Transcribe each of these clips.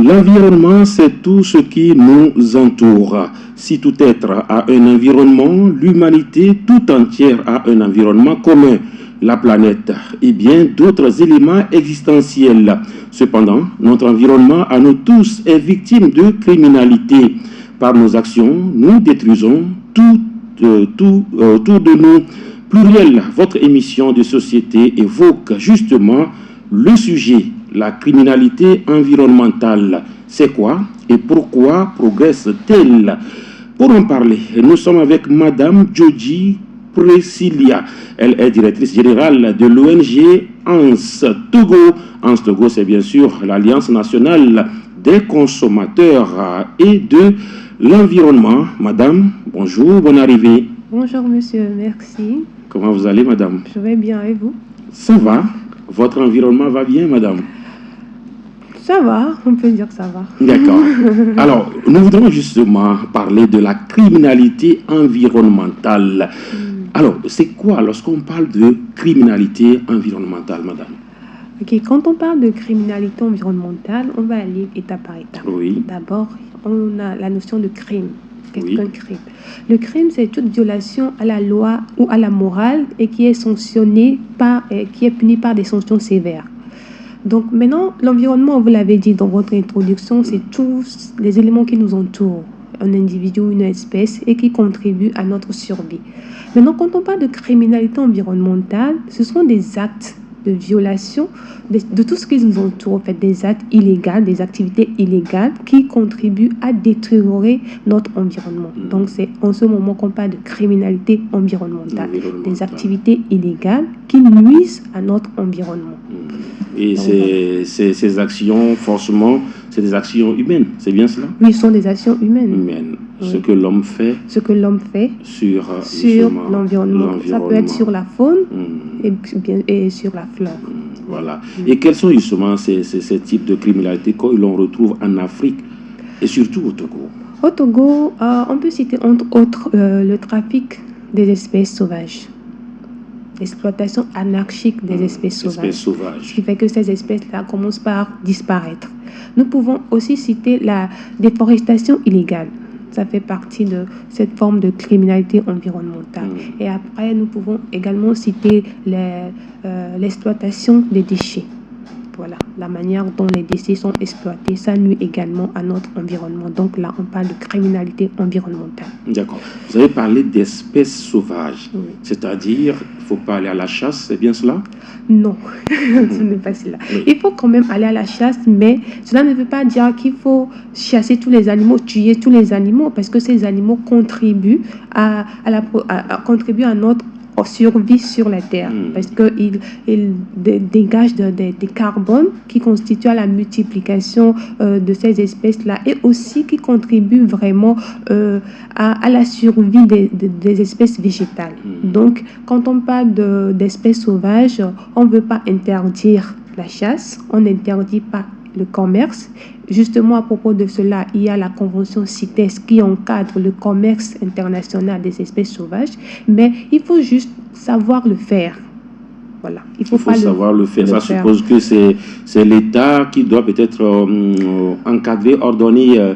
L'environnement, c'est tout ce qui nous entoure. Si tout être a un environnement, l'humanité tout entière a un environnement commun, la planète et bien d'autres éléments existentiels. Cependant, notre environnement à nous tous est victime de criminalité. Par nos actions, nous détruisons tout autour de nous. Pluriel, votre émission de société évoque justement le sujet, la criminalité environnementale. C'est quoi et pourquoi progresse-t-elle? Pour en parler, nous sommes avec Madame Joji Priscilla. Elle est directrice générale de l'ONG ANS Togo. ANS Togo, c'est bien sûr l'Alliance nationale des consommateurs et de l'environnement. Madame, bonjour, bonne arrivée. Bonjour monsieur, merci. Comment vous allez, madame? Je vais bien, et vous? Ça va. Votre environnement va bien, madame? Ça va, on peut dire que ça va. D'accord. Alors, nous voudrons justement parler de la criminalité environnementale. Alors, c'est quoi lorsqu'on parle de criminalité environnementale, madame? Ok, quand on parle de criminalité environnementale, on va aller étape par étape. Oui. D'abord, on a la notion de crime. Qu'est-ce Oui. qu'un crime? Le crime, c'est toute violation à la loi ou à la morale et qui est sanctionnée qui est punie par des sanctions sévères. Donc maintenant, l'environnement, vous l'avez dit dans votre introduction, c'est tous les éléments qui nous entourent, un individu ou une espèce, et qui contribuent à notre survie. Maintenant, quand on parle de criminalité environnementale, ce sont des actes de violation de tout ce qui nous entoure, en fait, des actes illégaux, des activités illégales qui contribuent à détériorer notre environnement. Donc c'est en ce moment qu'on parle de criminalité environnementale, des activités illégales qui nuisent à notre environnement. Et ces actions, forcément, c'est des actions humaines, c'est bien cela? Oui, ce sont des actions humaines. Oui. Ce que l'homme fait. Ce que l'homme fait sur l'environnement. Ça peut être sur la faune et sur la flore. Voilà. Et quels sont justement ces types de criminalité que l'on retrouve en Afrique et surtout au Togo? Au Togo, on peut citer entre autres le trafic des espèces sauvages. L'exploitation anarchique des espèces sauvages. Ce qui fait que ces espèces-là commencent par disparaître. Nous pouvons aussi citer la déforestation illégale. Ça fait partie de cette forme de criminalité environnementale. Et après, nous pouvons également citer l'exploitation des déchets. Voilà, la manière dont les déchets sont exploités, ça nuit également à notre environnement. Donc là, on parle de criminalité environnementale. D'accord. Vous avez parlé d'espèces sauvages. Oui. C'est-à-dire, il ne faut pas aller à la chasse, c'est bien cela? Non, ce n'est pas cela. Oui. Il faut quand même aller à la chasse, mais cela ne veut pas dire qu'il faut chasser tous les animaux, tuer tous les animaux, parce que ces animaux contribuent à notre survie sur la Terre, parce qu'ils dégagent des carbones qui constituent à la multiplication de ces espèces-là et aussi qui contribuent vraiment à la survie des espèces végétales. Donc, quand on parle d'espèces sauvages, on ne veut pas interdire la chasse, on n'interdit pas le commerce. Justement, à propos de cela, il y a la convention CITES qui encadre le commerce international des espèces sauvages, mais il faut juste savoir le faire. Voilà. Il faut savoir le faire. Ça suppose que c'est l'État qui doit peut-être encadrer, ordonner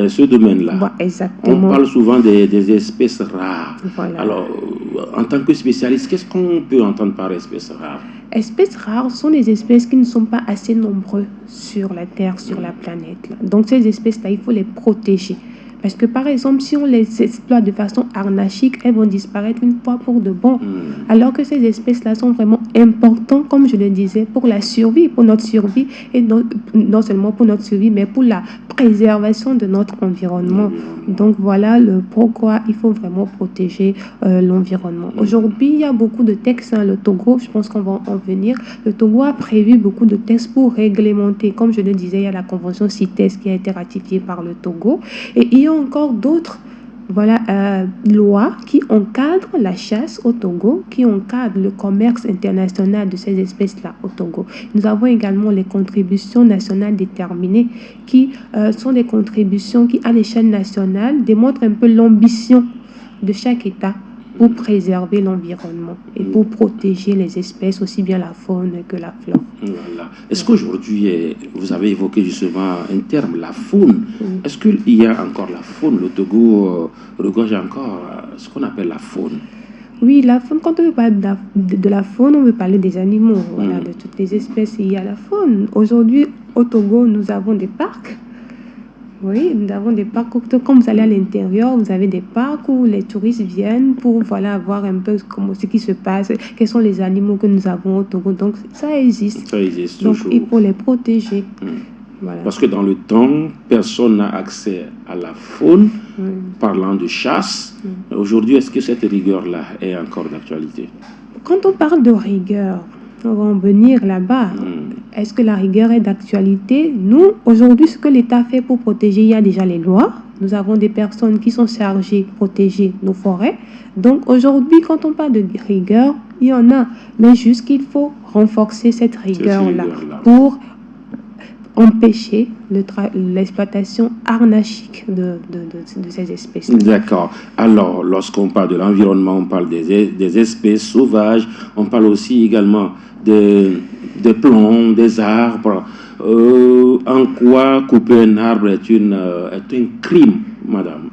ce domaine-là. Bon, exactement. On parle souvent des espèces rares. Voilà. Alors, en tant que spécialiste, qu'est-ce qu'on peut entendre par espèces rares? Espèces rares sont des espèces qui ne sont pas assez nombreuses sur la Terre, sur la planète. Donc ces espèces-là, il faut les protéger. Parce que par exemple, si on les exploite de façon anarchique, elles vont disparaître une fois pour de bon. Alors que ces espèces-là sont vraiment importantes, comme je le disais, pour la survie, pour notre survie, et non seulement pour notre survie, mais pour la préservation de notre environnement. Donc voilà pourquoi il faut vraiment protéger l'environnement. Aujourd'hui, il y a beaucoup de textes. Le Togo, je pense qu'on va en venir. Le Togo a prévu beaucoup de textes pour réglementer. Comme je le disais, il y a la convention CITES qui a été ratifiée par le Togo. Et il y a encore d'autres lois qui encadrent la chasse au Togo, qui encadrent le commerce international de ces espèces-là au Togo. Nous avons également les contributions nationales déterminées qui sont des contributions qui, à l'échelle nationale, démontrent un peu l'ambition de chaque État pour préserver l'environnement et pour protéger les espèces, aussi bien la faune que la flore. Voilà. Est-ce qu'aujourd'hui, vous avez évoqué justement un terme, la faune? Est-ce qu'il y a encore la faune? Le Togo regorge encore ce qu'on appelle la faune. Oui, la faune, quand on veut parler de la faune, on veut parler des animaux, voilà, de toutes les espèces. Il y a la faune. Aujourd'hui, au Togo, nous avons des parcs. Oui, nous avons des parcs. Quand vous allez à l'intérieur, vous avez des parcs où les touristes viennent pour voilà, voir un peu ce qui se passe, quels sont les animaux que nous avons au Togo. Donc, ça existe. Ça existe Donc, toujours. il faut les protéger. Voilà. Parce que dans le temps, personne n'a accès à la faune, parlant de chasse. Aujourd'hui, est-ce que cette rigueur-là est encore d'actualité? Quand on parle de rigueur, on va en venir là-bas. Est-ce que la rigueur est d'actualité? Nous, aujourd'hui, ce que l'État fait pour protéger, il y a déjà les lois. Nous avons des personnes qui sont chargées de protéger nos forêts. Donc aujourd'hui, quand on parle de rigueur, il y en a. Mais juste qu'il faut renforcer cette rigueur-là pour empêcher l'exploitation arnachique de ces espèces. D'accord. Alors, lorsqu'on parle de l'environnement, on parle des espèces sauvages, on parle aussi également des plantes, des arbres. En quoi couper un arbre est un crime, madame?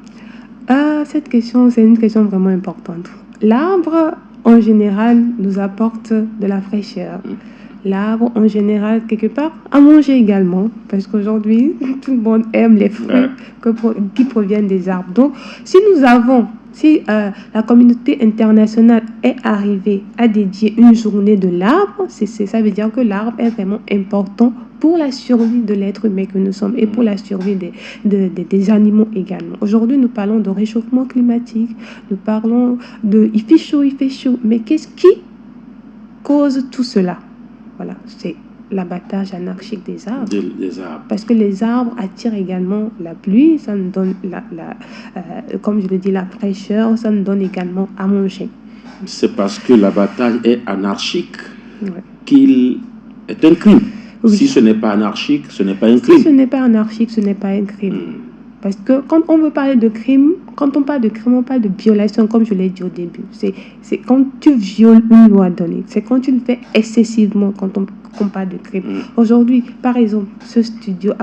Cette question, c'est une question vraiment importante. L'arbre, en général, nous apporte de la fraîcheur. L'arbre, en général, quelque part, à manger également, parce qu'aujourd'hui, tout le monde aime les fruits qui proviennent des arbres. Donc, si la communauté internationale est arrivée à dédier une journée de l'arbre, ça veut dire que l'arbre est vraiment important pour la survie de l'être humain que nous sommes et pour la survie des animaux également. Aujourd'hui, nous parlons de réchauffement climatique, nous parlons il fait chaud, mais qu'est-ce qui cause tout cela? Voilà, c'est l'abattage anarchique des arbres. Des arbres. Parce que les arbres attirent également la pluie, ça nous donne, comme je le dis, la fraîcheur, ça nous donne également à manger. C'est parce que l'abattage est anarchique qu'il est un crime. Oui. Si ce n'est pas anarchique, ce n'est pas un crime. Si ce n'est pas anarchique, ce n'est pas un crime. Parce que quand on veut parler de crime, quand on parle de crime, on parle de violation, comme je l'ai dit au début. C'est quand tu violes une loi donnée. C'est quand tu le fais excessivement quand on parle de crime. Aujourd'hui, par exemple, ce studio,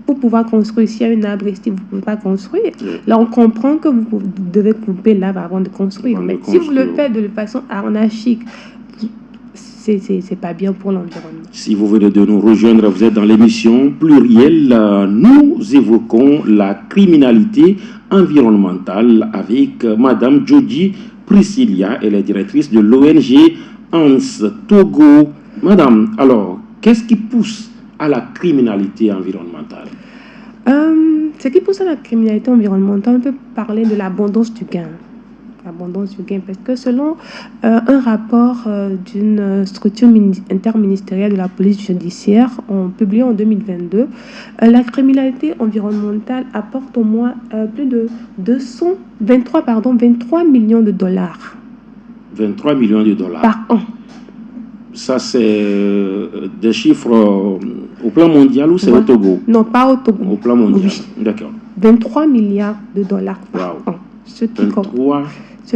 pour pouvoir construire, s'il y a un arbre ici, vous ne pouvez pas construire. Là, on comprend que vous devez couper l'arbre avant de construire. Mais si vous le faites de façon anarchique, c'est pas bien pour l'environnement. Si vous venez de nous rejoindre, vous êtes dans l'émission Pluriel. Nous évoquons la criminalité environnementale avec Madame Jody Priscilla, elle est directrice de l'ONG ANS Togo. Madame, alors, qu'est-ce qui pousse à la criminalité environnementale? Ce qui pousse à la criminalité environnementale, on peut parler de l'abondance du gain. L'abondance du gain, parce que selon un rapport d'une structure interministérielle de la police judiciaire publié en 2022, la criminalité environnementale apporte au moins plus de 23 millions de dollars. 23 millions de dollars par an. Ça, c'est des chiffres au plan mondial ou c'est au Togo? Non, pas au Togo. Au plan mondial, oui. D'accord. 23 milliards de dollars par an. 23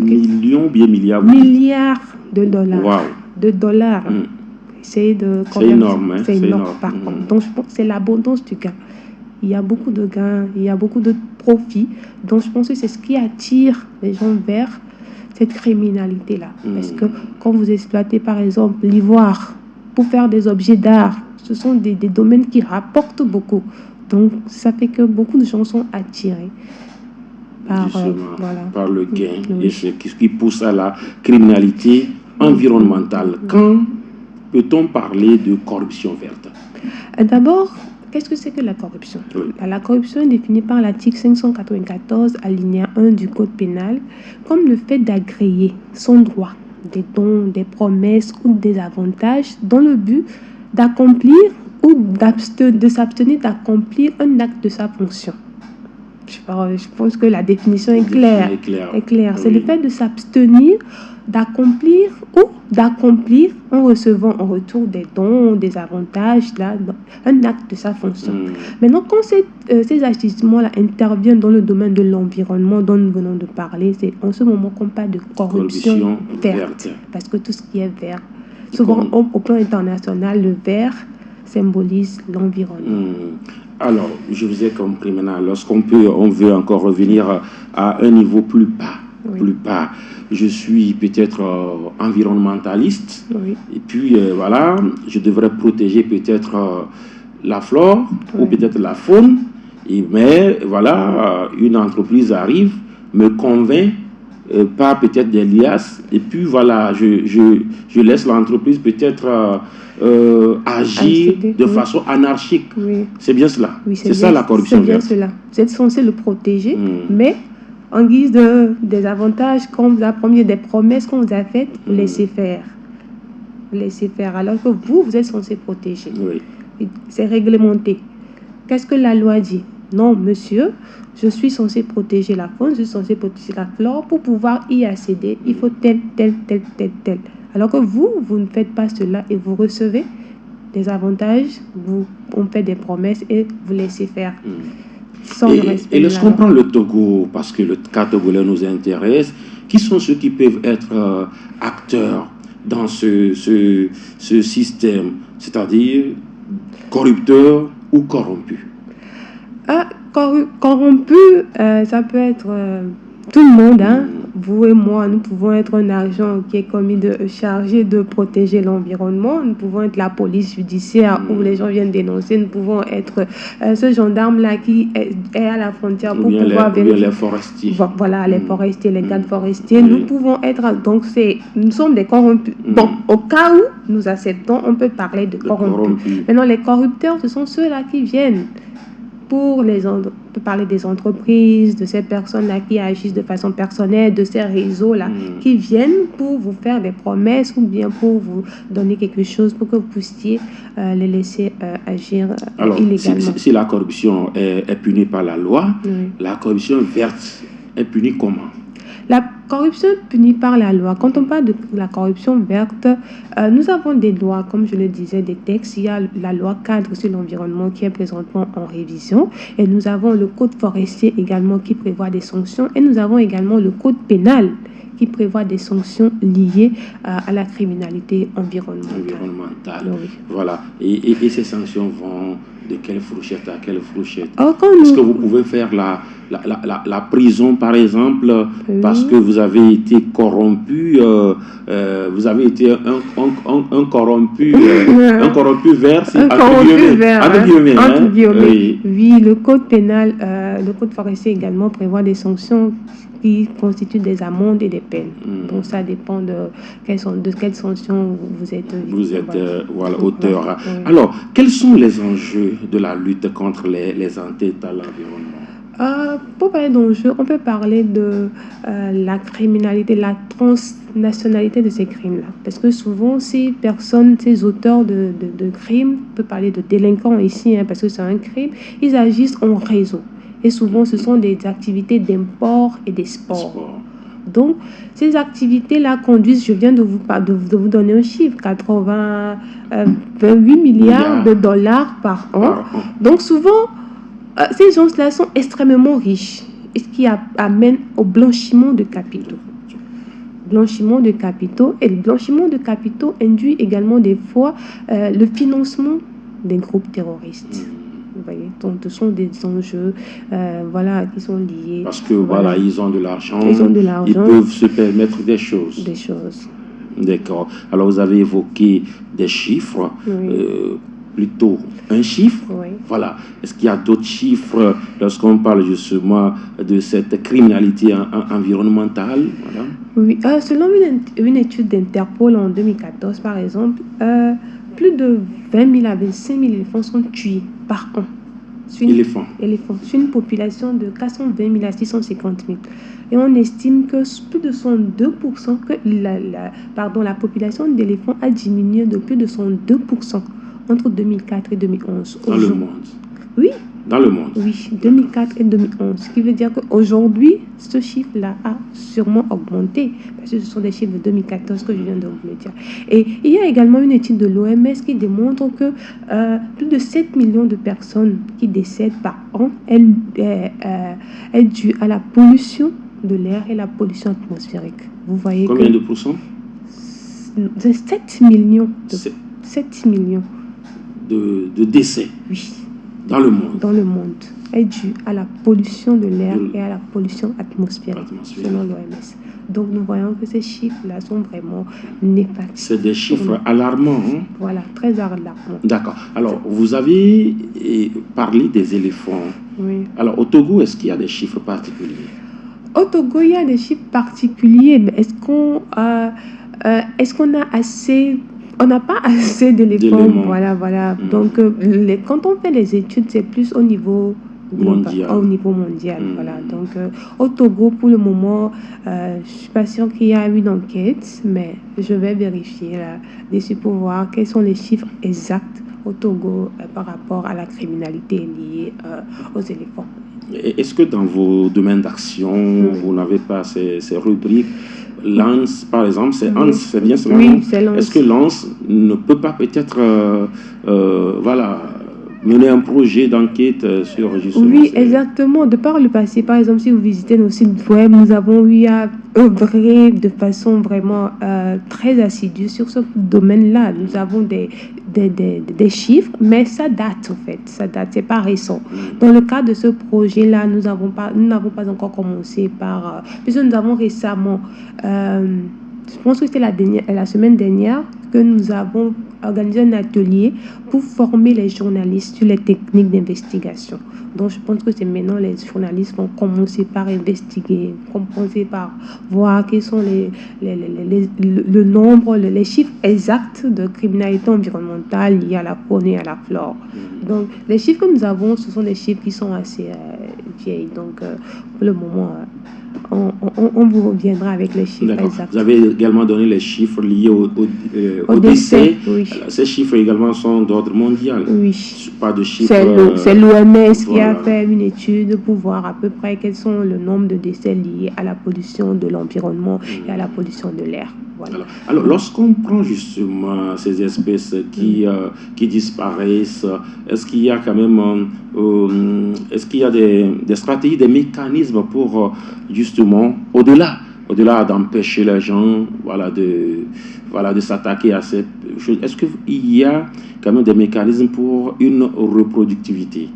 millions, bien milliards. Milliards de dollars. Wow. De dollars. C'est énorme. Hein? C'est énorme par an. Donc, je pense que c'est l'abondance du gain. Il y a beaucoup de gains, il y a beaucoup de profits. Donc, je pense que c'est ce qui attire les gens vers cette criminalité-là. Parce que quand vous exploitez, par exemple, l'ivoire pour faire des objets d'art, ce sont des domaines qui rapportent beaucoup. Donc, ça fait que beaucoup de gens sont attirés par le gain. Et c'est ce qui pousse à la criminalité environnementale. Quand peut-on parler de corruption verte? D'abord, qu'est-ce que c'est que la corruption? La corruption est définie par l'article 594, alinéa 1 du Code pénal, comme le fait d'agréer son droit, des dons, des promesses ou des avantages dans le but d'accomplir ou de s'abstenir d'accomplir un acte de sa fonction. je pense que la définition est claire. Est claire. C'est le fait de s'abstenir d'accomplir en recevant en retour des dons, des avantages, là, un acte de sa fonction. Maintenant, quand ces agissements-là interviennent dans le domaine de l'environnement dont nous venons de parler, c'est en ce moment qu'on parle de corruption verte. Parce que tout ce qui est vert, souvent au plan international, le vert symbolise l'environnement. Alors, je vous ai compris maintenant. Lorsqu'on veut encore revenir à un niveau plus bas, je suis peut-être environnementaliste, et puis voilà, je devrais protéger peut-être la flore ou peut-être la faune, mais voilà, une entreprise arrive, me convainc par peut-être des liasses, et puis voilà, je laisse l'entreprise peut-être agir de façon anarchique. C'est bien cela. C'est ça la corruption verte. C'est bien cela. Vous êtes censé le protéger, mais en guise des avantages qu'on vous a promis, des promesses qu'on vous a faites, vous laissez faire. Alors que vous êtes censé protéger. C'est réglementé. Qu'est-ce que la loi dit? Non, monsieur, je suis censé protéger la faune, je suis censé protéger la flore. Pour pouvoir y accéder, il faut tel. Alors que vous ne faites pas cela et vous recevez des avantages, on fait des promesses et vous laissez faire. Et lorsqu'on prend le Togo, parce que le cas togolais nous intéresse, qui sont ceux qui peuvent être acteurs dans ce système, c'est-à-dire corrupteurs ou corrompus? Corrompu, ça peut être tout le monde, hein. Vous et moi, nous pouvons être un agent qui est chargé de protéger l'environnement. Nous pouvons être la police judiciaire où les gens viennent dénoncer. Nous pouvons être ce gendarme-là qui est à la frontière pour pouvoir vérifier. Les forestiers. Voilà, les forestiers, les gardes forestiers. Nous pouvons être, donc nous sommes des corrompus. Bon, au cas où nous acceptons, on peut parler de corrompus. Maintenant, les corrupteurs, ce sont ceux-là qui viennent on peut parler des entreprises, de ces personnes-là qui agissent de façon personnelle, de ces réseaux-là qui viennent pour vous faire des promesses ou bien pour vous donner quelque chose pour que vous puissiez les laisser agir illégalement. Si la corruption est punie par la loi, la corruption verte est punie comment? La corruption punie par la loi. Quand on parle de la corruption verte, nous avons des lois, comme je le disais, des textes. Il y a la loi cadre sur l'environnement qui est présentement en révision. Et nous avons le code forestier également qui prévoit des sanctions. Et nous avons également le code pénal qui prévoit des sanctions liées à la criminalité environnementale. Voilà. Et ces sanctions vont de quelle fourchette à quelle fourchette? Est-ce que vous pouvez faire la prison, par exemple, parce que vous avez été corrompu, vous avez été un corrompu, un corrompu vert, entre guillemets. Oui, le code pénal, le code forestier également prévoit des sanctions qui constituent des amendes et des peines. Donc ça dépend de quelles sanctions vous êtes auteur. Alors, quels sont les enjeux de la lutte contre les atteintes à l'environnement? Pour parler d'enjeux, on peut parler de la criminalité, la transnationalité de ces crimes-là. Parce que souvent, ces auteurs de crimes, on peut parler de délinquants ici, parce que c'est un crime, ils agissent en réseau. Et souvent, ce sont des activités d'import et d'export. Donc, ces activités-là conduisent, je viens de vous donner un chiffre, 28 milliards de dollars par an. Donc, souvent, ces gens-là sont extrêmement riches, ce qui amène au blanchiment de capitaux. Et le blanchiment de capitaux induit également des fois le financement des groupes terroristes. Vous voyez, donc ce sont des enjeux qui sont liés. Parce que ils ont de l'argent, ils peuvent se permettre des choses. D'accord. Alors vous avez évoqué des chiffres, plutôt un chiffre. Voilà. Est-ce qu'il y a d'autres chiffres lorsqu'on parle justement de cette criminalité environnementale? Oui. Selon une étude d'Interpol en 2014, par exemple, plus de 20 000 à 25 000 éléphants sont tués par an. Éléphants. Sur une population de 420 000 à 650 000. Et on estime que plus de 102%, que la population d'éléphants a diminué de plus de 102% entre 2004 et 2011. Dans le monde. Oui, dans le monde. Oui, 2004 et 2011. Ce qui veut dire qu'aujourd'hui, ce chiffre-là a sûrement augmenté. Parce que ce sont des chiffres de 2014 que je viens de vous le dire. Et il y a également une étude de l'OMS qui démontre que plus de 7 millions de personnes qui décèdent par an est due à la pollution de l'air et la pollution atmosphérique. Vous voyez Combien de pourcents? 7 millions. 7 millions. De décès. Oui. Dans le monde. Dans le monde. Est due à la pollution de l'air et à la pollution atmosphérique, selon l'OMS. Donc nous voyons que ces chiffres-là sont vraiment néfastes. C'est des chiffres alarmants. Hein? Voilà, très alarmants. D'accord. Alors, vous avez parlé des éléphants. Oui. Alors, au Togo, est-ce qu'il y a des chiffres particuliers? Au Togo, il y a des chiffres particuliers, mais est-ce qu'on a assez... On n'a pas assez d'éléphants. Voilà. Donc, quand on fait les études, c'est plus au niveau mondial. Voilà. Donc, au Togo, pour le moment, je ne suis pas sûre qu'il y a une enquête, mais je vais vérifier là-dessus pour voir quels sont les chiffres exacts au Togo par rapport à la criminalité liée aux éléphants. Est-ce que dans vos domaines d'action, vous n'avez pas ces rubriques? Lance, par exemple, c'est Hans, c'est bien cela? Oui, c'est Lance. Est-ce que Lance ne peut pas peut-être mener un projet d'enquête sur justement... Oui, exactement. De par le passé, par exemple, si vous visitez nos sites web, nous avons eu à œuvrer de façon vraiment très assidue sur ce domaine-là. Nous avons des chiffres, mais ça date en fait. Ça date, c'est pas récent. Dans le cadre de ce projet-là, nous n'avons pas encore commencé par... puisque nous avons récemment... je pense que c'était la semaine dernière que nous avons organisé un atelier pour former les journalistes sur les techniques d'investigation. Donc, je pense que c'est maintenant les journalistes vont commencer par investiguer, commencer par voir quels sont le nombre, les chiffres exacts de criminalité environnementale liée à la faune et à la flore. Donc, les chiffres que nous avons, ce sont des chiffres qui sont assez vieilles. Donc, pour le moment... On vous reviendra avec les chiffres exacts. Vous avez également donné les chiffres liés au décès. Oui. Ces chiffres également sont d'ordre mondial. Oui. Pas de chiffres. C'est l'OMS qui a fait une étude pour voir à peu près quels sont le nombre de décès liés à la pollution de l'environnement et à la pollution de l'air. Voilà. Alors, lorsqu'on prend justement ces espèces qui disparaissent, est-ce qu'il y a quand même des stratégies, des mécanismes pour justement, au-delà d'empêcher les gens de s'attaquer à cette chose, est-ce qu'il y a quand même des mécanismes pour une reproductivité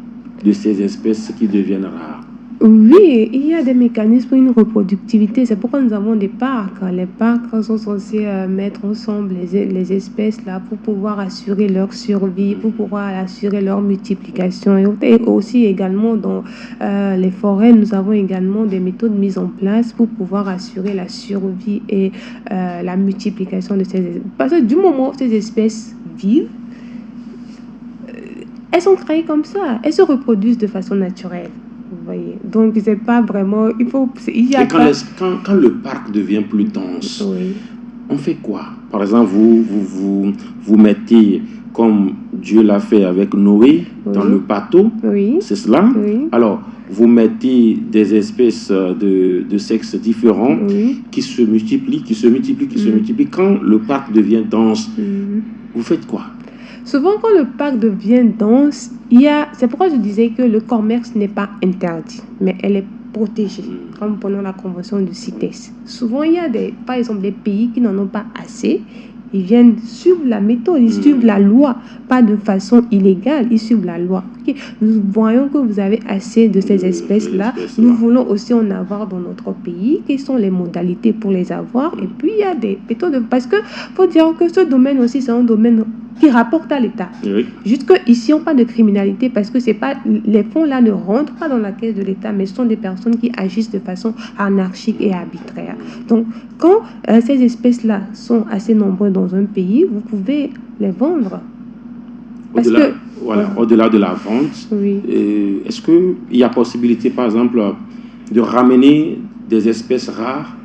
de ces espèces qui deviennent rares? Oui, il y a des mécanismes pour une reproductivité. C'est pourquoi nous avons des parcs. Les parcs sont censés mettre ensemble les espèces là pour pouvoir assurer leur survie, pour pouvoir assurer leur multiplication. Et aussi également dans les forêts, nous avons également des méthodes mises en place pour pouvoir assurer la survie et la multiplication de ces espèces. Parce que du moment où ces espèces vivent, elles sont créées comme ça. Elles se reproduisent de façon naturelle. Vous voyez. Donc, c'est pas vraiment... Quand le parc devient plus dense, oui, on fait quoi? Par exemple, vous mettez, comme Dieu l'a fait avec Noé, oui, dans le bateau, oui, c'est cela? Oui. Alors, vous mettez des espèces de sexes différents, oui, qui se multiplient. Quand le parc devient dense, vous faites quoi? Souvent, quand le parc devient dense, c'est pourquoi je disais que le commerce n'est pas interdit, mais elle est protégée, comme pendant la convention de CITES. Souvent, il y a par exemple des pays qui n'en ont pas assez. Ils viennent suivre la méthode, ils suivent la loi, pas de façon illégale, ils suivent la loi. Okay. Nous voyons que vous avez assez de ces espèces-là. Nous voulons aussi en avoir dans notre pays. Quelles sont les modalités pour les avoir? Et puis, il y a des méthodes. Parce qu'il faut dire que ce domaine aussi, c'est un domaine qui rapporte à l'État. Oui. Jusqu'ici, on parle de criminalité parce que les fonds-là ne rentrent pas dans la caisse de l'État, mais ce sont des personnes qui agissent de façon anarchique et arbitraire. Donc, quand ces espèces-là sont assez nombreuses dans un pays, vous pouvez les vendre. Au-delà de la vente, oui, est-ce qu'il y a possibilité, par exemple, de ramener des espèces rares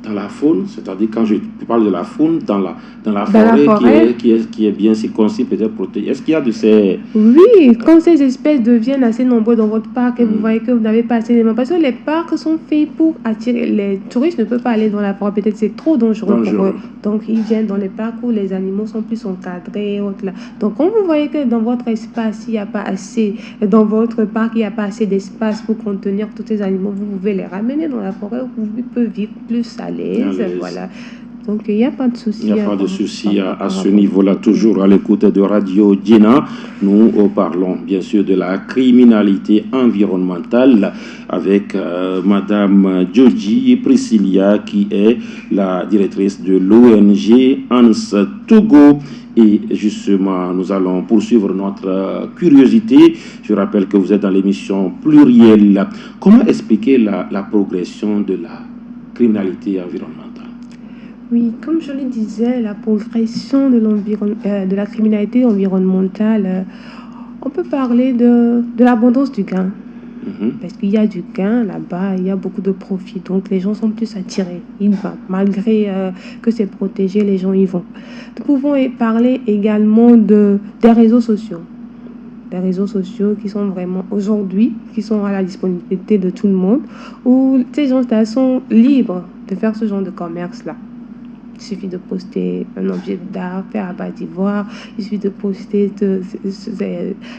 dans la faune, c'est-à-dire quand je parle de la faune, dans la la forêt, forêt. qui est bien circonscrite, peut-être protégée. Est-ce qu'il y a de ces... Oui, quand ces espèces deviennent assez nombreuses dans votre parc et vous voyez que vous n'avez pas assez d'éléments, parce que les parcs sont faits pour attirer les touristes, ne peuvent pas aller dans la forêt, peut-être c'est trop dangereux pour eux. Donc ils viennent dans les parcs où les animaux sont plus encadrés. Autres, là. Donc quand vous voyez que dans votre espace, il n'y a pas assez, dans votre parc, il n'y a pas assez d'espace pour contenir tous ces animaux, vous pouvez les ramener dans la forêt où ils peuvent vivre plus à l'aise. Voilà. Donc il n'y a pas de souci. Il n'y a pas de souci à ce niveau-là. Toujours à l'écoute de Radio Djena, nous parlons bien sûr de la criminalité environnementale avec Madame Djodji Priscilla, qui est la directrice de l'ONG Ans Togo. Et justement, nous allons poursuivre notre curiosité. Je rappelle que vous êtes dans l'émission Pluriel. Comment expliquer la progression de la criminalité environnementale? Oui, comme je le disais, la progression de la criminalité environnementale, on peut parler de l'abondance du gain. Parce qu'il y a du gain là-bas, il y a beaucoup de profit. Donc les gens sont plus attirés. Ils vont. Malgré que c'est protégé, les gens y vont. Nous pouvons parler également des réseaux sociaux. Des réseaux sociaux qui sont vraiment aujourd'hui, qui sont à la disponibilité de tout le monde, où ces gens-là sont libres de faire ce genre de commerce-là. Il suffit de poster un objet d'art fait à bas d'ivoire. Il suffit de poster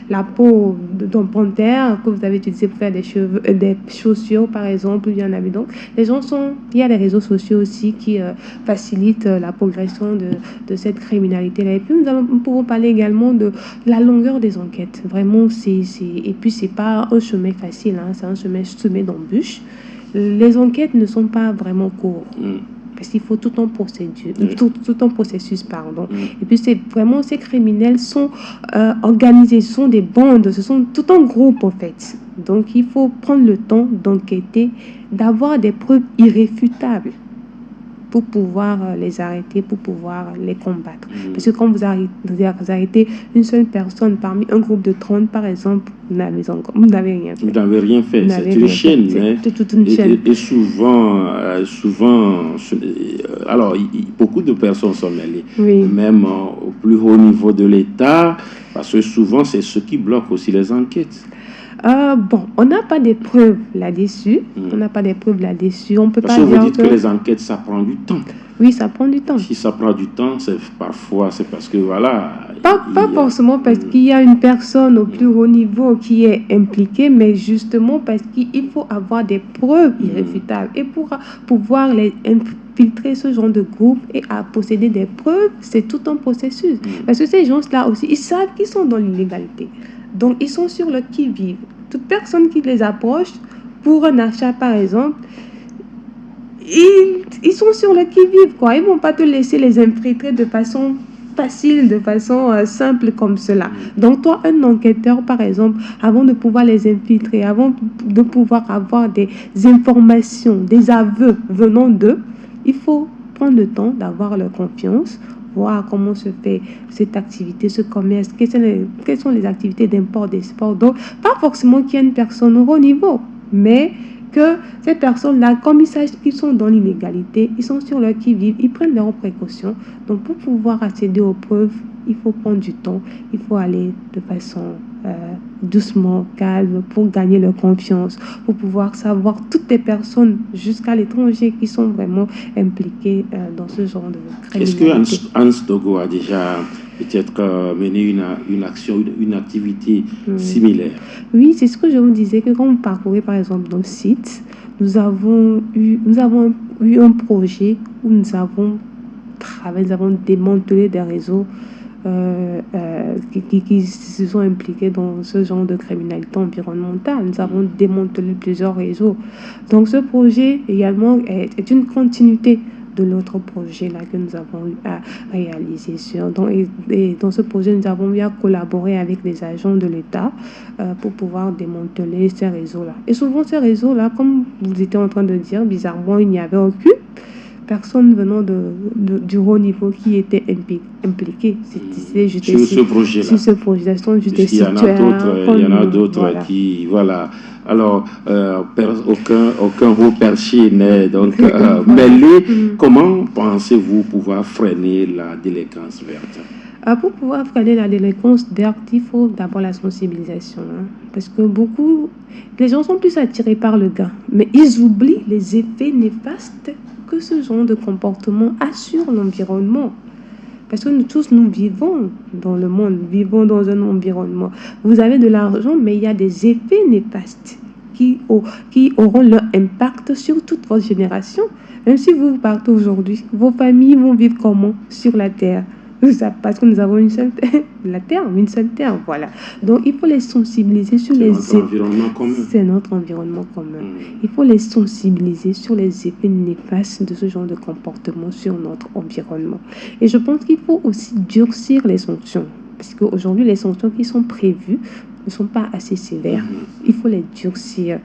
la peau d'un panthère que vous avez utilisé pour faire des chaussures, par exemple. Il y en avait donc. Il y a des réseaux sociaux aussi qui facilitent la progression de cette criminalité-là. Et puis, nous pouvons parler également de la longueur des enquêtes. Vraiment, et puis, c'est pas un chemin facile, hein, c'est un chemin semé d'embûches. Les enquêtes ne sont pas vraiment courtes. Parce qu'il faut tout un processus, pardon. Et puis c'est vraiment, ces criminels sont organisés, ce sont des bandes, ce sont tout un groupe en fait. Donc il faut prendre le temps d'enquêter, d'avoir des preuves irréfutables pour pouvoir les arrêter, pour pouvoir les combattre. Parce que quand vous arrêtez une seule personne parmi un groupe de 30, par exemple, vous n'avez rien fait. Vous n'avez rien fait, c'est une chaîne. C'est toute une chaîne. Et souvent, alors, beaucoup de personnes sont mêlées, même au plus haut niveau de l'État, parce que souvent, c'est ce qui bloque aussi les enquêtes. On n'a pas de preuves là-dessus. On n'a pas de preuves là-dessus. On peut parce pas que dire vous dites que les enquêtes, ça prend du temps. Oui, ça prend du temps. Si ça prend du temps, parfois, c'est parce que voilà... Pas forcément parce qu'il y a une personne au plus haut niveau qui est impliquée, mais justement parce qu'il faut avoir des preuves irréfutables. Et pour pouvoir les infiltrer ce genre de groupe et à posséder des preuves, c'est tout un processus. Parce que ces gens-là aussi, ils savent qu'ils sont dans l'illégalité. Donc, ils sont sur le qui-vive. Toute personne qui les approche pour un achat, par exemple, ils sont sur le qui-vive, quoi. Ils ne vont pas te laisser les infiltrer de façon facile, de façon simple comme cela. Donc, toi, un enquêteur, par exemple, avant de pouvoir les infiltrer, avant de pouvoir avoir des informations, des aveux venant d'eux, il faut prendre le temps d'avoir leur confiance, voir comment se fait cette activité, ce commerce, quelles sont les activités d'import, d'export. Donc, pas forcément qu'il y ait une personne au haut niveau, mais que ces personnes-là, comme ils savent qu'ils sont dans l'illégalité, ils sont sur leur qui-vive, ils prennent leurs précautions. Donc, pour pouvoir accéder aux preuves, il faut prendre du temps, il faut aller de façon doucement, calme, pour gagner leur confiance, pour pouvoir savoir toutes les personnes jusqu'à l'étranger qui sont vraiment impliquées dans ce genre de criminalité. Est-ce que Ans Togo a déjà peut-être mené une action, une activité similaire? Oui, c'est ce que je vous disais, que quand vous parcourez par exemple nos sites, nous avons eu un projet où nous avons démantelé des réseaux qui se sont impliqués dans ce genre de criminalité environnementale. Nous avons démantelé plusieurs réseaux. Donc ce projet également est une continuité de l'autre projet là que nous avons eu à réaliser et dans ce projet nous avons eu à collaborer avec les agents de l'État pour pouvoir démanteler ces réseaux là. Et souvent ces réseaux là, comme vous étiez en train de dire, bizarrement il n'y avait aucune personne venant du haut niveau qui était impliqué. C'était juste sur ce projet-là. Sur ce projet-là, sont juste des Il y en a d'autres voilà. qui, voilà. Alors, aucun haut perché n'est donc mêlé. Comment pensez-vous pouvoir freiner la délinquance verte? Pour pouvoir freiner la délinquance verte, il faut d'abord la sensibilisation. Parce que les gens sont plus attirés par le gain, mais ils oublient les effets néfastes que ce genre de comportement a sur l'environnement. Parce que nous tous, nous vivons dans le monde, vivons dans un environnement. Vous avez de l'argent, mais il y a des effets néfastes qui auront leur impact sur toute votre génération. Même si vous partez aujourd'hui, vos familles vont vivre comment sur la terre? Parce que nous avons une seule terre, voilà. Donc, il faut les sensibiliser sur les effets. C'est notre environnement commun. C'est notre environnement commun. Il faut les sensibiliser sur les effets néfastes de ce genre de comportement sur notre environnement. Et je pense qu'il faut aussi durcir les sanctions. Parce qu'aujourd'hui, les sanctions qui sont prévues ne sont pas assez sévères. Il faut les durcir.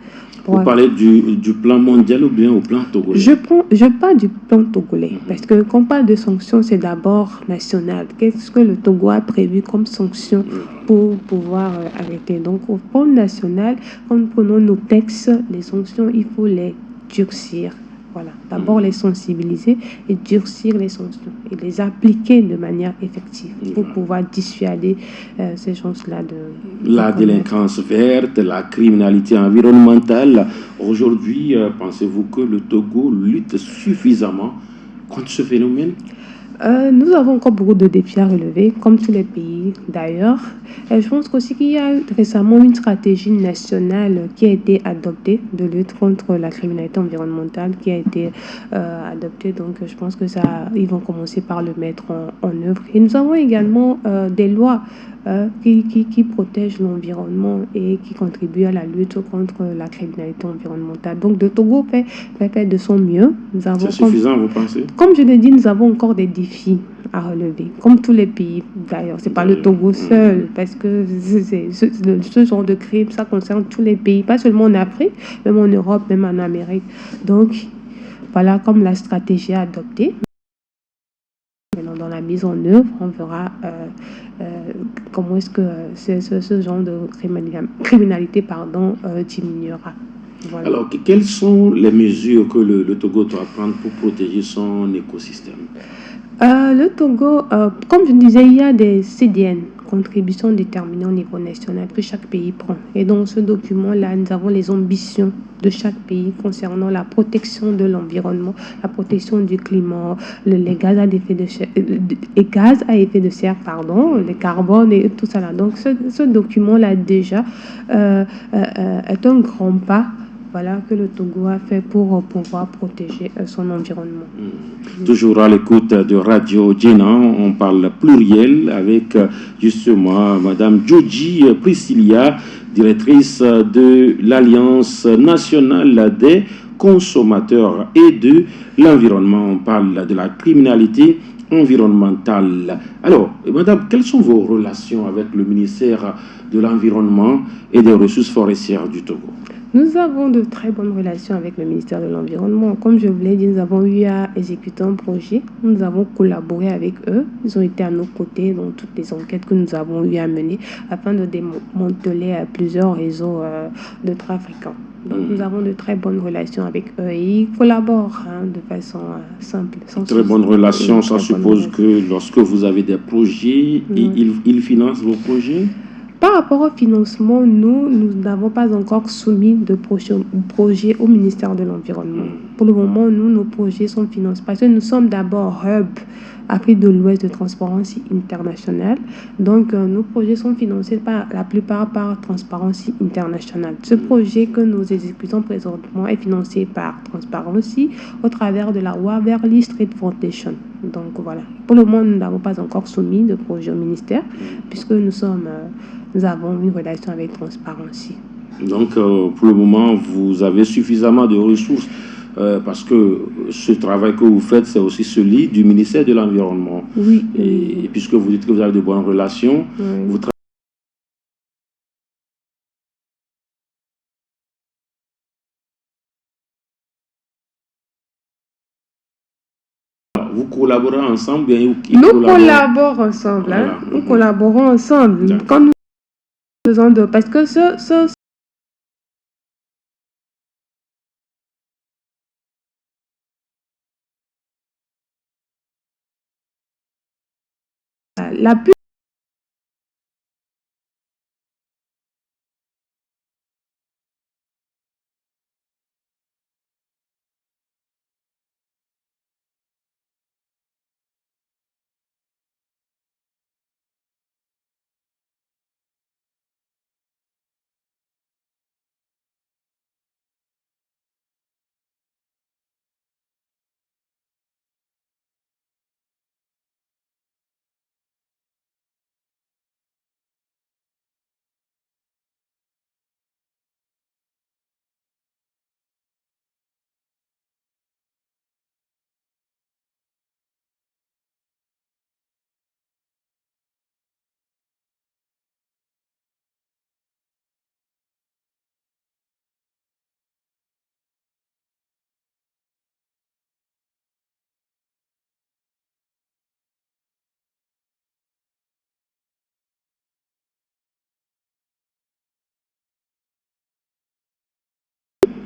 Vous parlez du plan mondial ou bien au plan togolais? Je parle du plan togolais. Parce que quand on parle de sanctions, c'est d'abord national. Qu'est-ce que le Togo a prévu comme sanction pour pouvoir arrêter? Donc, au plan national, quand nous prenons nos textes, les sanctions, il faut les durcir. Voilà. D'abord les sensibiliser et durcir les sanctions et les appliquer de manière effective pour pouvoir dissuader ces gens-là de la délinquance verte, la criminalité environnementale. Aujourd'hui, pensez-vous que le Togo lutte suffisamment contre ce phénomène? Nous avons encore beaucoup de défis à relever, comme tous les pays d'ailleurs. Et je pense aussi qu'il y a récemment une stratégie nationale qui a été adoptée de lutte contre la criminalité environnementale qui a été adoptée. Donc je pense que ils vont commencer par le mettre en œuvre. Et nous avons également des lois qui protègent l'environnement et qui contribuent à la lutte contre la criminalité environnementale. Donc le Togo fait de son mieux. C'est suffisant, vous pensez? Comme je l'ai dit, nous avons encore des défis à relever, comme tous les pays d'ailleurs. C'est pas le Togo seul, parce que ce genre de crime, ça concerne tous les pays, pas seulement en Afrique, même en Europe, même en Amérique. Donc, voilà comme la stratégie adoptée. Maintenant, dans la mise en œuvre, on verra comment est-ce que ce genre de criminalité diminuera. Voilà. Alors, quelles sont les mesures que le Togo doit prendre pour protéger son écosystème? Le Togo, comme je disais, il y a des CDN, contributions déterminées au niveau national, que chaque pays prend. Et dans ce document-là, nous avons les ambitions de chaque pays concernant la protection de l'environnement, la protection du climat, les gaz à effet de serre, le carbone et tout ça là. Donc ce document-là déjà est un grand pas. Voilà que le Togo a fait pour pouvoir protéger son environnement. Toujours à l'écoute de Radio Djenan, on parle pluriel avec justement Madame Djodji Priscilla, directrice de l'Alliance nationale des consommateurs et de l'environnement. On parle de la criminalité environnementale. Alors, Madame, quelles sont vos relations avec le ministère de l'Environnement et des Ressources forestières du Togo? Nous avons de très bonnes relations avec le ministère de l'Environnement. Comme je vous l'ai dit, nous avons eu à exécuter un projet. Nous avons collaboré avec eux. Ils ont été à nos côtés dans toutes les enquêtes que nous avons eu à mener afin de démanteler plusieurs réseaux de trafiquants. Donc nous avons de très bonnes relations avec eux et ils collaborent de façon simple. Très bonnes relations, ça suppose que lorsque vous avez des projets, ils financent vos projets? Par rapport au financement, nous n'avons pas encore soumis de projet au ministère de l'Environnement. Pour le moment, nos projets sont financés parce que nous sommes d'abord hub Afrique de l'Ouest de Transparency International. Donc, nos projets sont financés la plupart par Transparency International. Ce projet que nous exécutons présentement est financé par Transparency au travers de la Waverly Street Foundation. Donc, voilà. Pour le moment, nous n'avons pas encore soumis de projet au ministère puisque nous avons une relation avec Transparency. Donc, pour le moment, vous avez suffisamment de ressources parce que ce travail que vous faites, c'est aussi celui du ministère de l'Environnement. Oui. Et puisque vous dites que vous avez de bonnes relations, vous vous collaborez ensemble, bien, nous collaborons ensemble. Hein? Nous collaborons ensemble. Quand nous faisons de... Parce que la pub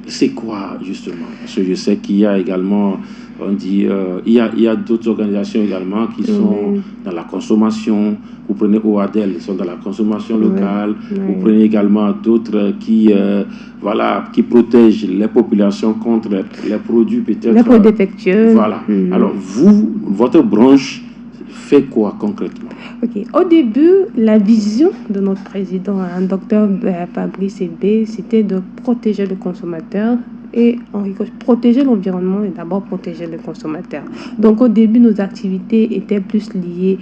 c'est quoi justement? Parce que je sais qu'il y a également, on dit, il y a d'autres organisations également qui sont dans la consommation. Vous prenez OADEL, ils sont dans la consommation locale. Vous prenez également d'autres qui, voilà, qui protègent les populations contre les produits peut-être. Les produits défectueux. Voilà. Alors vous, votre branche fait quoi concrètement? Ok. Au début, la vision de notre président, docteur Fabrice Ebé, c'était de protéger le consommateur et protéger l'environnement et d'abord protéger le consommateur. Donc au début, nos activités étaient plus liées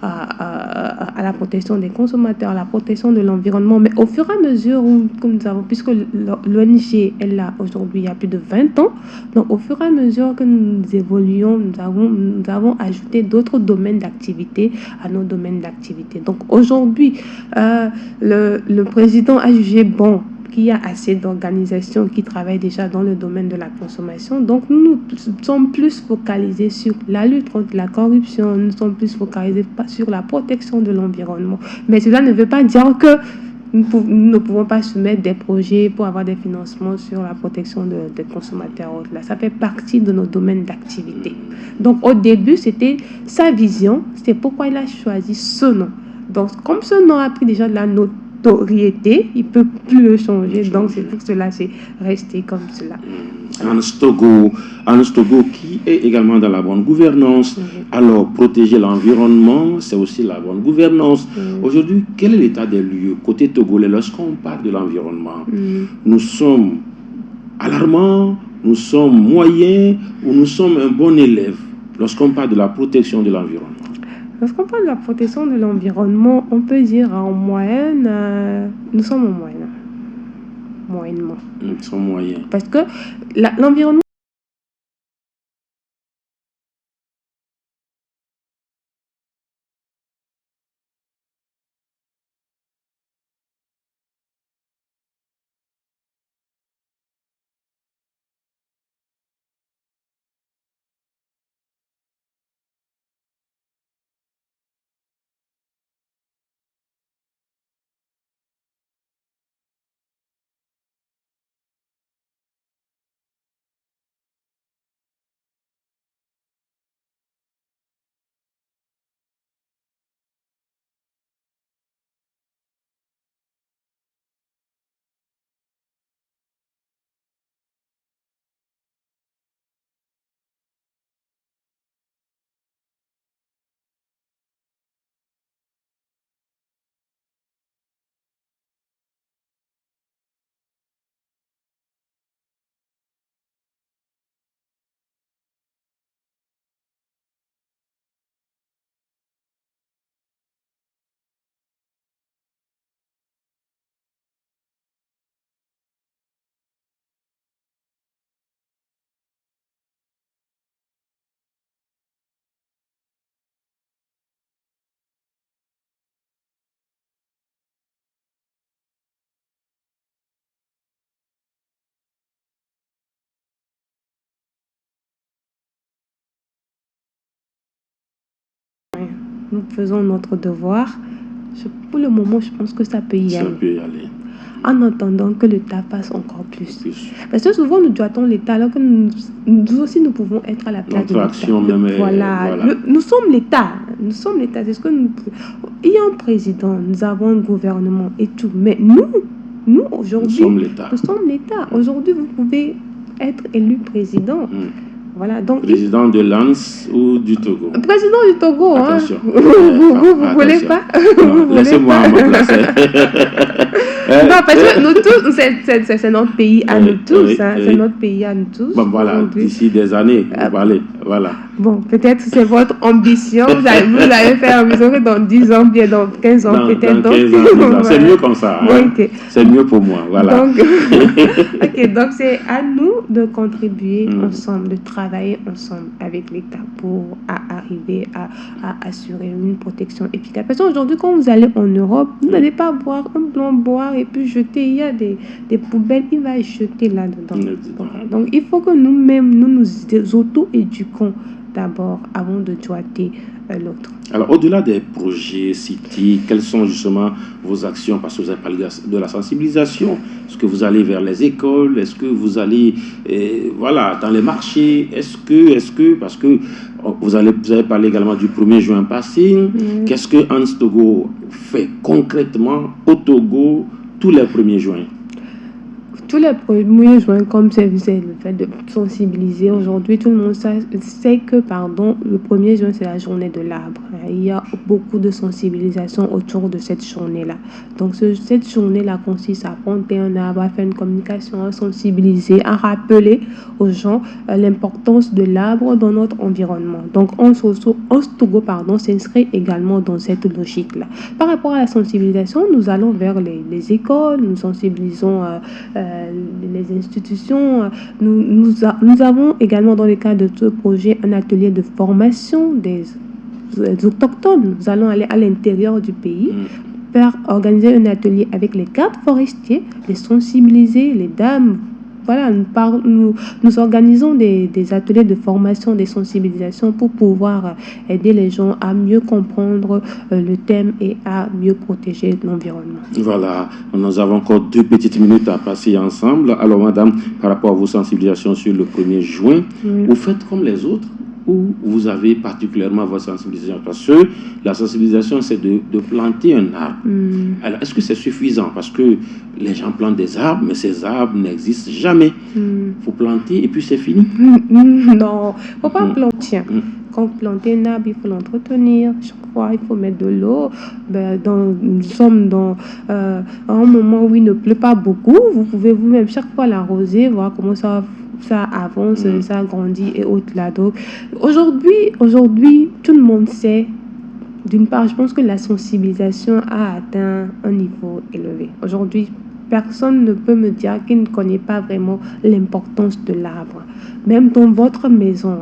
à la protection des consommateurs, à la protection de l'environnement. Mais au fur et à mesure, comme nous avons, puisque l'ONG est là aujourd'hui il y a plus de 20 ans, donc au fur et à mesure que nous évoluons, nous avons ajouté d'autres domaines d'activité à nos domaines d'activité. Donc aujourd'hui, le président a jugé bon qu'il y a assez d'organisations qui travaillent déjà dans le domaine de la consommation. Donc, nous sommes plus focalisés sur la lutte contre la corruption, nous sommes plus focalisés sur la protection de l'environnement. Mais cela ne veut pas dire que nous ne pouvons pas soumettre des projets pour avoir des financements sur la protection des consommateurs. Là, ça fait partie de nos domaines d'activité. Donc, au début, c'était sa vision, c'est pourquoi il a choisi ce nom. Donc, comme ce nom a pris déjà de la notoriété, il ne peut plus le changer. Donc, c'est pour cela c'est resté comme cela. Anas Togo, qui est également dans la bonne gouvernance. Alors, protéger l'environnement, c'est aussi la bonne gouvernance. Aujourd'hui, quel est l'état des lieux côté togolais lorsqu'on parle de l'environnement? Nous sommes alarmants, nous sommes moyens ou nous sommes un bon élève lorsqu'on parle de la protection de l'environnement? Lorsqu'on parle de la protection de l'environnement, on peut dire en moyenne, nous sommes en moyenne. Moyennement. Nous sommes moyens. Parce que l'environnement nous faisons notre devoir. Pour le moment, je pense que ça peut y aller. Ça peut y aller. En attendant que l'État fasse encore plus. Parce que souvent, nous doitons l'État, alors que nous aussi, nous pouvons être à la place de l'État. Voilà. Nous sommes l'État. Nous sommes l'État. C'est ce que il y a un président, nous avons un gouvernement et tout. Mais nous aujourd'hui, nous sommes l'État. Aujourd'hui, vous pouvez être élu président. Voilà, donc président de l'ANS ou du Togo? Président du Togo, attention. Vous voulez pas? Laissez-moi me placer. Non, parce que nous tous, c'est notre pays à nous tous. C'est notre pays à nous tous. Bon, voilà, d'ici des années, voilà. Bon, peut-être c'est votre ambition. Vous allez faire, vous aurez dans 10 ans, bien dans 15 ans, peut-être. Dans 15 ans, voilà. C'est mieux comme ça. Hein? Okay. C'est mieux pour moi, voilà. Donc, donc c'est à nous de contribuer ensemble, de travailler ensemble avec l'État pour arriver à assurer une protection efficace. Parce qu'aujourd'hui, quand vous allez en Europe, vous n'allez pas boire un blanc, boire et puis jeter. Il y a des poubelles, il va jeter là-dedans. Donc, il faut que nous-mêmes, nous auto-éduquons d'abord avant de doiter l'autre. Alors, au-delà des projets cités, quelles sont justement vos actions? Parce que vous avez parlé de la sensibilisation. Est-ce que vous allez vers les écoles? Est-ce que vous allez dans les marchés? Est-ce que parce que vous avez parlé également du 1er juin passé. Qu'est-ce que Hans Togo fait concrètement au Togo tous les 1er juin? Tous les 1er juin, comme c'est le fait de sensibiliser, aujourd'hui, tout le monde sait que, le 1er juin, c'est la journée de l'arbre. Il y a beaucoup de sensibilisation autour de cette journée-là. Donc, cette journée-là consiste à planter un arbre, à faire une communication, à sensibiliser, à rappeler aux gens l'importance de l'arbre dans notre environnement. Donc, Togo, s'inscrit également dans cette logique-là. Par rapport à la sensibilisation, nous allons vers les écoles, nous sensibilisons les institutions. Nous avons également dans le cadre de ce projet un atelier de formation des autochtones. Nous allons aller à l'intérieur du pays organiser un atelier avec les gardes forestiers, les sensibiliser, les dames. Voilà, nous organisons des ateliers de formation, des sensibilisations pour pouvoir aider les gens à mieux comprendre le thème et à mieux protéger l'environnement. Voilà, nous avons encore 2 petites minutes à passer ensemble. Alors, madame, par rapport à vos sensibilisations sur le 1er juin, vous faites comme les autres ou vous avez particulièrement votre sensibilisation? Parce que la sensibilisation, c'est de planter un arbre. Alors, est-ce que c'est suffisant? Parce que les gens plantent des arbres, mais ces arbres n'existent jamais. Il faut planter et puis c'est fini. Non, il ne faut pas planter. Quand vous plantez un arbre, il faut l'entretenir. Chaque fois, il faut mettre de l'eau. Nous sommes dans un moment où il ne pleut pas beaucoup. Vous pouvez vous-même chaque fois l'arroser, voir comment ça avance, ça grandit et autres là. Donc, aujourd'hui, tout le monde sait. D'une part, je pense que la sensibilisation a atteint un niveau élevé. Aujourd'hui, personne ne peut me dire qu'il ne connaît pas vraiment l'importance de l'arbre. Même dans votre maison,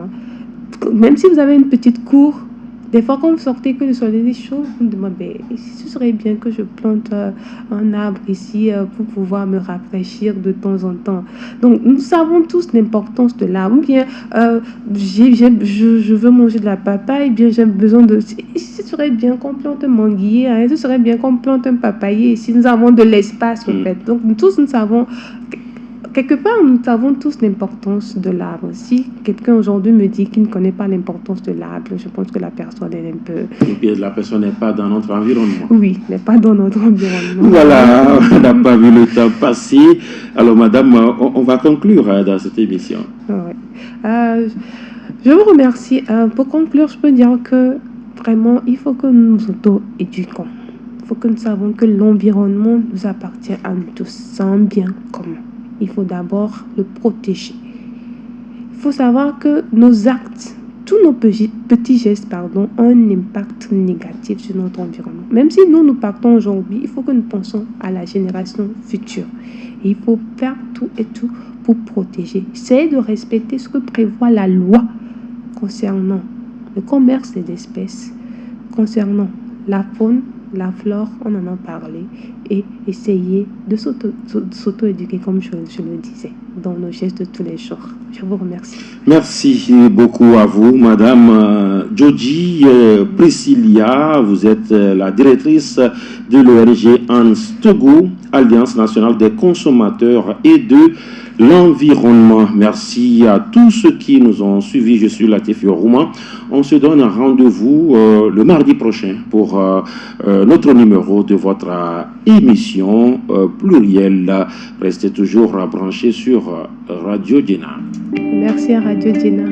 même si vous avez une petite cour, des fois quand vous sortez que le soleil est chaud, vous me demandez, ce serait bien que je plante un arbre ici pour pouvoir me rafraîchir de temps en temps. Donc nous savons tous l'importance de l'arbre. Ou bien je veux manger de la papaye, bien j'ai besoin de... Ce serait bien qu'on plante un manguier, ce serait bien qu'on plante un papayer si nous avons de l'espace en fait. Donc tous nous savons... Quelque part, nous savons tous l'importance de l'arbre. Si quelqu'un aujourd'hui me dit qu'il ne connaît pas l'importance de l'arbre, je pense que la personne est un peu... Et puis la personne n'est pas dans notre environnement. Oui, n'est pas dans notre environnement. Voilà, on n'a pas vu le temps passer. Alors, madame, on va conclure dans cette émission. Ouais. Je vous remercie. Pour conclure, je peux dire que vraiment, il faut que nous nous auto-éduquons. Il faut que nous savions que l'environnement nous appartient à nous tous. C'est un bien commun. Il faut d'abord le protéger. Il faut savoir que nos actes, tous nos petits gestes, ont un impact négatif sur notre environnement. Même si nous partons aujourd'hui, il faut que nous pensions à la génération future. Et il faut faire tout et tout pour protéger. Essayez de respecter ce que prévoit la loi concernant le commerce des espèces, concernant la faune, la flore, on en a parlé, et essayer de s'auto-éduquer, comme je le disais, dans nos gestes de tous les jours. Je vous remercie. Merci beaucoup à vous, Madame Joji Priscilla. Vous êtes la directrice de l'ONG Anstogo, Alliance nationale des consommateurs et de l'environnement. Merci à tous ceux qui nous ont suivis. Je suis Latif Yorouma. On se donne un rendez-vous le mardi prochain pour notre numéro de votre émission plurielle. Restez toujours branchés sur Radio Djena. Merci à Radio Djena.